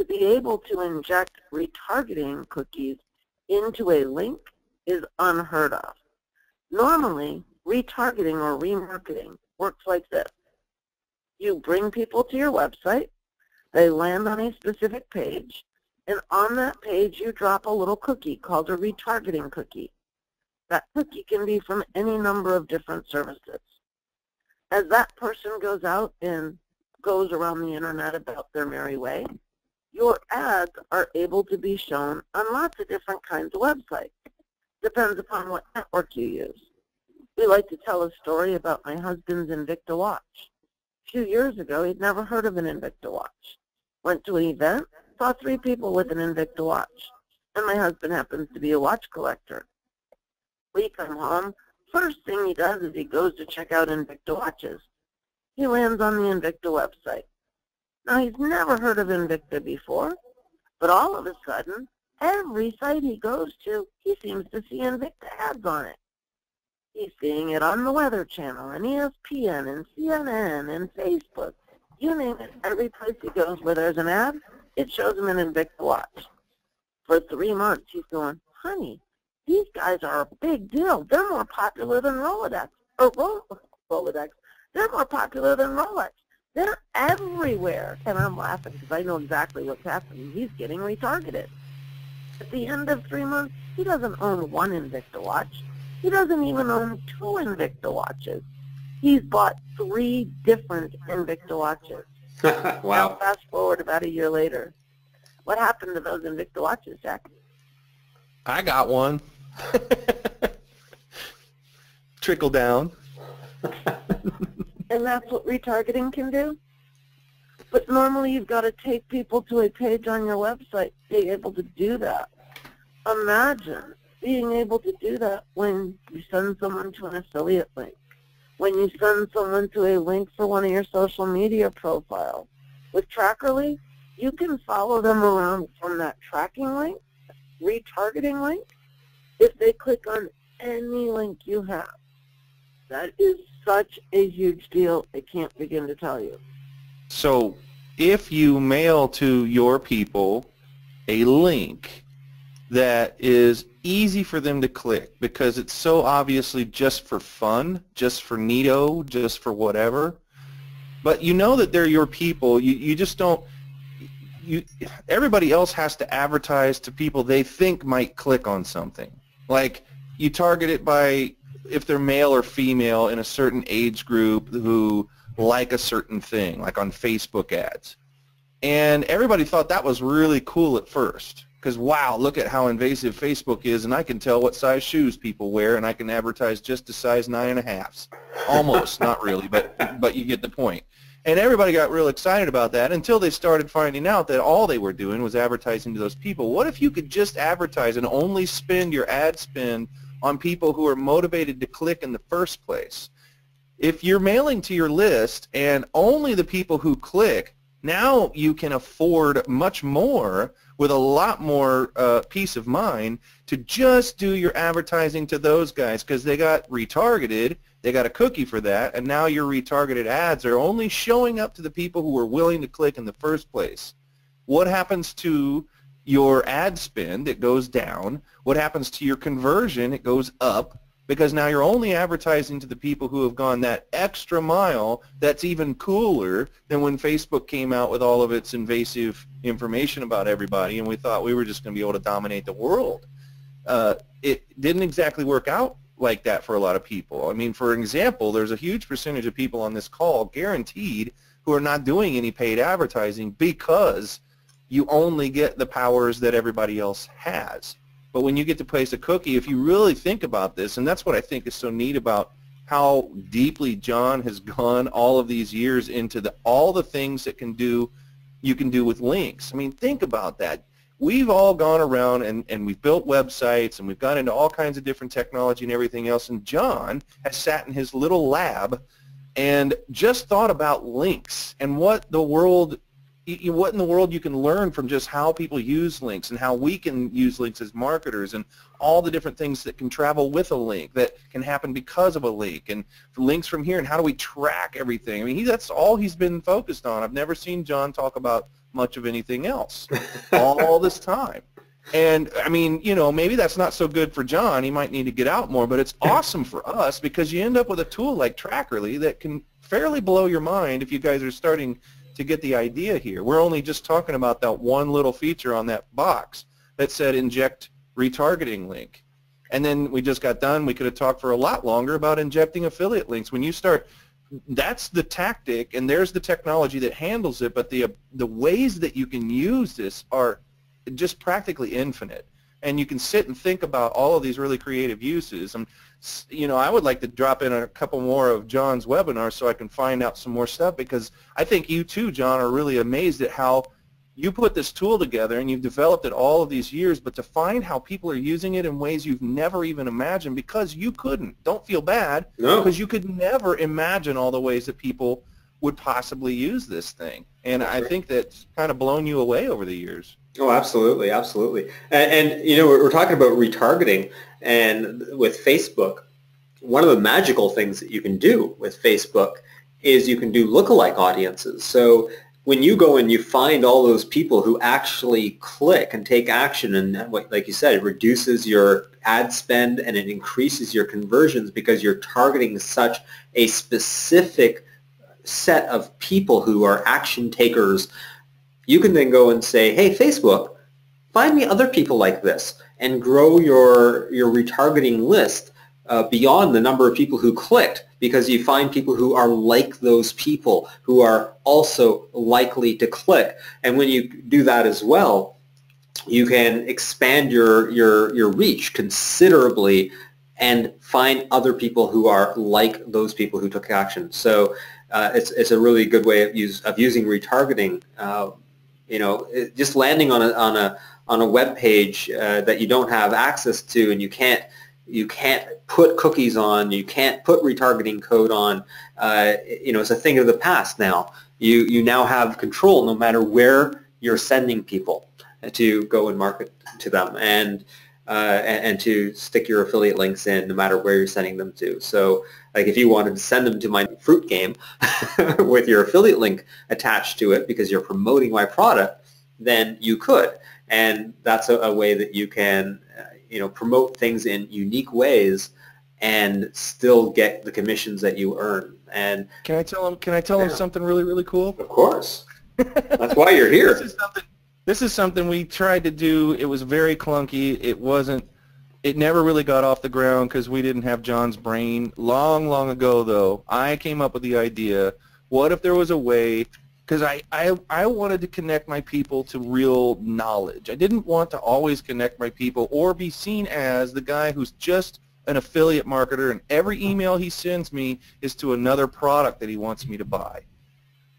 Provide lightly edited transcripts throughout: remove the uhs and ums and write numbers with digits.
to be able to inject retargeting cookies into a link is unheard of. Normally, retargeting or remarketing works like this. You bring people to your website, they land on a specific page, and on that page you drop a little cookie called a retargeting cookie. That cookie can be from any number of different services. As that person goes out and goes around the internet about their merry way, your ads are able to be shown on lots of different kinds of websites. Depends upon what network you use. We like to tell a story about my husband's Invicta watch. A few years ago, he'd never heard of an Invicta watch. Went to an event, saw 3 people with an Invicta watch, and my husband happens to be a watch collector. We come home, first thing he does is he goes to check out Invicta watches. He lands on the Invicta website. Now, he's never heard of Invicta before, but all of a sudden, every site he goes to, he seems to see Invicta ads on it. He's seeing it on the Weather Channel, and ESPN, and CNN, and Facebook. You name it, every place he goes where there's an ad, it shows him an Invicta watch. For 3 months, he's going, honey, these guys are a big deal. They're more popular than Rolodex. Rolodex. They're more popular than Rolex. They're everywhere. And I'm laughing because I know exactly what's happening. He's getting retargeted. At the end of 3 months, he doesn't own 1 Invicta watch. He doesn't even own 2 Invicta watches. He's bought 3 different Invicta watches. Wow. Now fast forward about a year later. What happened to those Invicta watches, Jack? I got one. Trickle down. And that's what retargeting can do? But normally you've got to take people to a page on your website to be able to do that. Imagine being able to do that when you send someone to an affiliate link, when you send someone to a link for one of your social media profiles. With Trackerly, you can follow them around from that tracking link, retargeting link, if they click on any link you have. That is such a huge deal, I can't begin to tell you. So if you mail to your people a link that is easy for them to click because it's so obviously just for fun, just for neato, just for whatever, but you know that they're your people, you just don't, everybody else has to advertise to people they think might click on something. Like you target it by if they're male or female in a certain age group who like a certain thing, like on Facebook ads. And everybody thought that was really cool at first because, wow, look at how invasive Facebook is, and I can tell what size shoes people wear, and I can advertise just a size 9.5s. Almost, not really, but you get the point. And everybody got real excited about that until they started finding out that all they were doing was advertising to those people. What if you could just advertise and only spend your ad spend on people who are motivated to click in the first place? If you're mailing to your list and only the people who click, now you can afford much more with a lot more peace of mind to just do your advertising to those guys because they got retargeted, they got a cookie for that, and now your retargeted ads are only showing up to the people who were willing to click in the first place. What happens to your ad spend? It goes down. What happens to your conversion? It goes up because now you're only advertising to the people who have gone that extra mile. That's even cooler than when Facebook came out with all of its invasive information about everybody and we thought we were just going to be able to dominate the world. It didn't exactly work out like that for a lot of people. I mean, for example, there's a huge percentage of people on this call guaranteed who are not doing any paid advertising because you only get the powers that everybody else has. But when you get to place a cookie, if you really think about this, and that's what I think is so neat about how deeply John has gone all of these years into all the things that you can do with links. I mean, think about that. We've all gone around and we've built websites and we've gone into all kinds of different technology and everything else, and John has sat in his little lab and just thought about links and what in the world you can learn from just how people use links and how we can use links as marketers and all the different things that can travel with a link, that can happen because of a link, and links from here, and how do we track everything. I mean, that's all he's been focused on. I've never seen John talk about much of anything else all this time. And, I mean, you know, maybe that's not so good for John. He might need to get out more, but it's awesome for us because you end up with a tool like Trackerly that can fairly blow your mind if you guys are starting to get the idea here. We're only just talking about that one little feature on that box that said inject retargeting link. And then we just got done. We could have talked for a lot longer about injecting affiliate links. When you start, that's the tactic, and there's the technology that handles it, but the ways that you can use this are just practically infinite. And you can sit and think about all of these really creative uses. And, you know, I would like to drop in a couple more of John's webinars so I can find out some more stuff, because I think you too, John, are really amazed at how you put this tool together and you've developed it all of these years, but to find how people are using it in ways you've never even imagined, because you couldn't. Don't feel bad, because you could never imagine all the ways that people would possibly use this thing. And I think that's kind of blown you away over the years. Oh, absolutely, absolutely. And you know, we're talking about retargeting, and with Facebook, one of the magical things that you can do with Facebook is you can do lookalike audiences. So when you go and you find all those people who actually click and take action, and like you said, it reduces your ad spend and it increases your conversions because you're targeting such a specific set of people who are action takers, you can then go and say, hey, Facebook, find me other people like this, and grow your retargeting list beyond the number of people who clicked, because you find people who are like those people, who are also likely to click. And when you do that as well, you can expand your reach considerably and find other people who are like those people who took action. So it's a really good way of using retargeting. You know, just landing on a web page that you don't have access to, and you can't put cookies on, you can't put retargeting code on. You know, it's a thing of the past now. You now have control no matter where you're sending people to go and market to them, and to stick your affiliate links in no matter where you're sending them to. So like if you wanted to send them to my fruit game with your affiliate link attached to it because you're promoting my product, then you could. And that's a way that you can you know, promote things in unique ways and still get the commissions that you earn. And can I tell them something really, really cool? Of course. That's why you're here. This is something we tried to do. It was very clunky. It never really got off the ground because we didn't have John's brain. Long, long ago, though, I came up with the idea, what if there was a way, because I wanted to connect my people to real knowledge. I didn't want to always connect my people or be seen as the guy who's just an affiliate marketer and every email he sends me is to another product that he wants me to buy.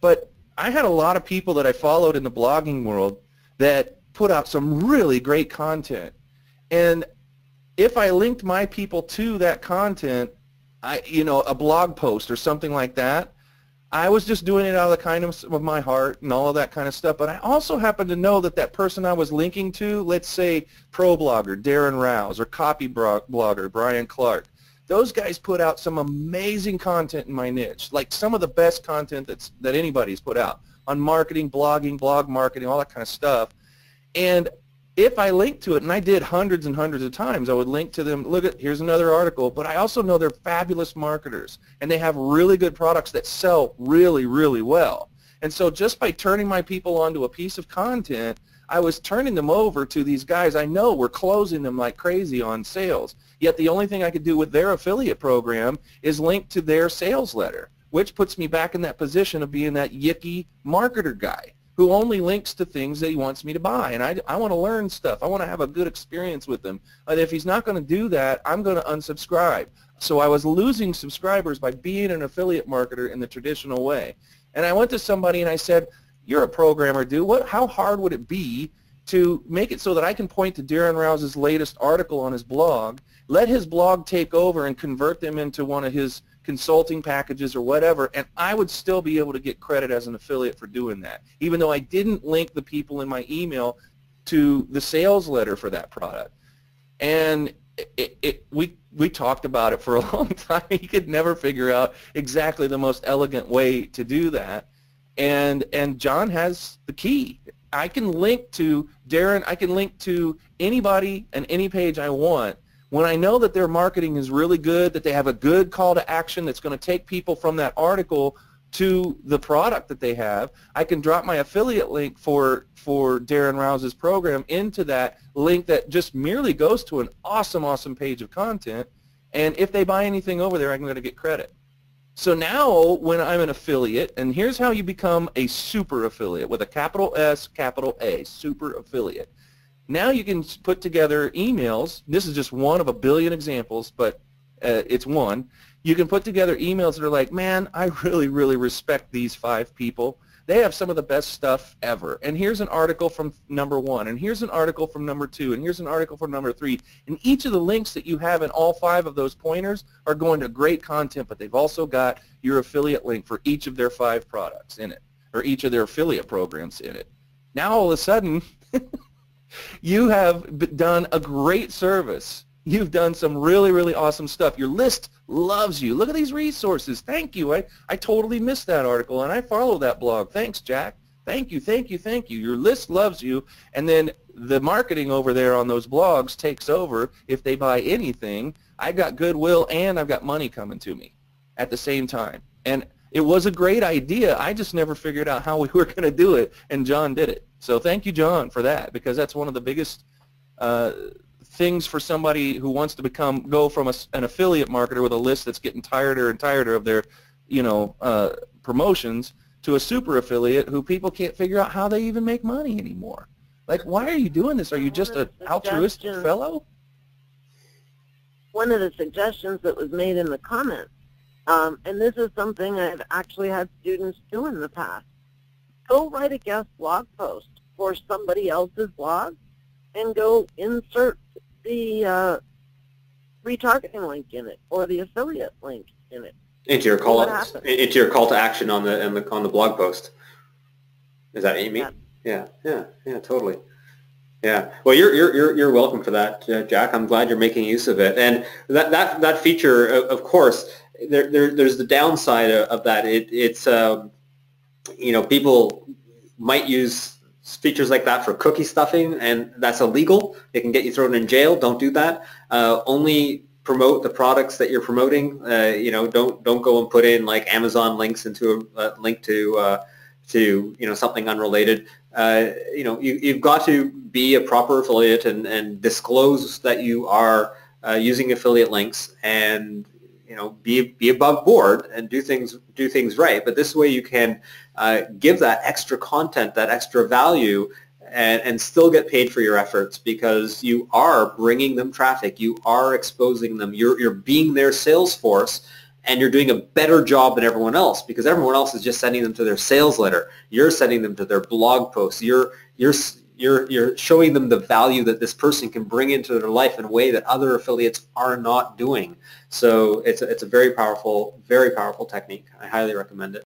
But I had a lot of people that I followed in the blogging world that put out some really great content. And if I linked my people to that content, you know, a blog post or something like that, I was just doing it out of the kindness of my heart and all of that kind of stuff. But I also happened to know that that person I was linking to, let's say pro blogger Darren Rouse or copy blogger Brian Clark, those guys put out some amazing content in my niche, like some of the best content that anybody's put out on marketing, blogging, blog marketing, all that kind of stuff. And if I linked to it, and I did hundreds and hundreds of times, I would link to them, look, here's another article, but I also know they're fabulous marketers, and they have really good products that sell really, really well. And so just by turning my people onto a piece of content, I was turning them over to these guys I know were closing them like crazy on sales. Yet the only thing I could do with their affiliate program is link to their sales letter, which puts me back in that position of being that yicky marketer guy who only links to things that he wants me to buy. And I want to learn stuff. I want to have a good experience with him. And if he's not going to do that, I'm going to unsubscribe. So I was losing subscribers by being an affiliate marketer in the traditional way. And I went to somebody and I said, you're a programmer, dude. How hard would it be to make it so that I can point to Darren Rouse's latest article on his blog, let his blog take over and convert them into one of his consulting packages or whatever, and I would still be able to get credit as an affiliate for doing that, even though I didn't link the people in my email to the sales letter for that product. And we talked about it for a long time. He could never figure out exactly the most elegant way to do that. And John has the key. I can link to Darren, I can link to anybody and any page I want. When I know that their marketing is really good, that they have a good call to action that's going to take people from that article to the product that they have, I can drop my affiliate link for Darren Rouse's program into that link that just merely goes to an awesome, awesome page of content. And if they buy anything over there, I'm going to get credit. So now when I'm an affiliate, and here's how you become a super affiliate with a capital S, capital A, super affiliate. Now you can put together emails. This is just one of a billion examples, but it's one. You can put together emails that are like, man, I really, really respect these 5 people. They have some of the best stuff ever. And here's an article from number 1, and here's an article from number 2, and here's an article from number 3. And each of the links that you have in all 5 of those pointers are going to great content, but they've also got your affiliate link for each of their 5 products in it, or each of their affiliate programs in it. Now all of a sudden, you have done a great service. You've done some really, really awesome stuff. Your list loves you. Look at these resources. Thank you. I totally missed that article, and I follow that blog. Thanks, Jack. Thank you, thank you, thank you. Your list loves you, and then the marketing over there on those blogs takes over. If they buy anything, I got goodwill and I've got money coming to me at the same time. And it was a great idea. I just never figured out how we were going to do it, and John did it. So thank you, John, for that, because that's one of the biggest things for somebody who wants to go from an affiliate marketer with a list that's getting tireder and tireder of their, promotions, to a super affiliate who people can't figure out how they even make money anymore. Like, why are you doing this? Are you just an altruistic fellow? One of the suggestions that was made in the comments, and this is something I've actually had students do in the past, go write a guest blog post for somebody else's blog and go insert the retargeting link in it or the affiliate link in it. Into your call to action on the blog post. Is that what you mean? Yeah, totally. Yeah. Well, you're welcome for that, Jack. I'm glad you're making use of it. And that feature, of course, there's the downside of that. It's people might use features like that for cookie stuffing, and that's illegal. It can get you thrown in jail. Don't do that. Only promote the products that you're promoting. Don't go and put in like Amazon links into a link to something unrelated. You've got to be a proper affiliate and disclose that you are using affiliate links, and be above board and do things right. But this way you can give that extra content, that extra value, and still get paid for your efforts, because you are bringing them traffic, you are exposing them, you're being their sales force, and you're doing a better job than everyone else, because everyone else is just sending them to their sales letter. You're sending them to their blog posts. You're showing them the value that this person can bring into their life in a way that other affiliates are not doing. So it's a very powerful technique. I highly recommend it.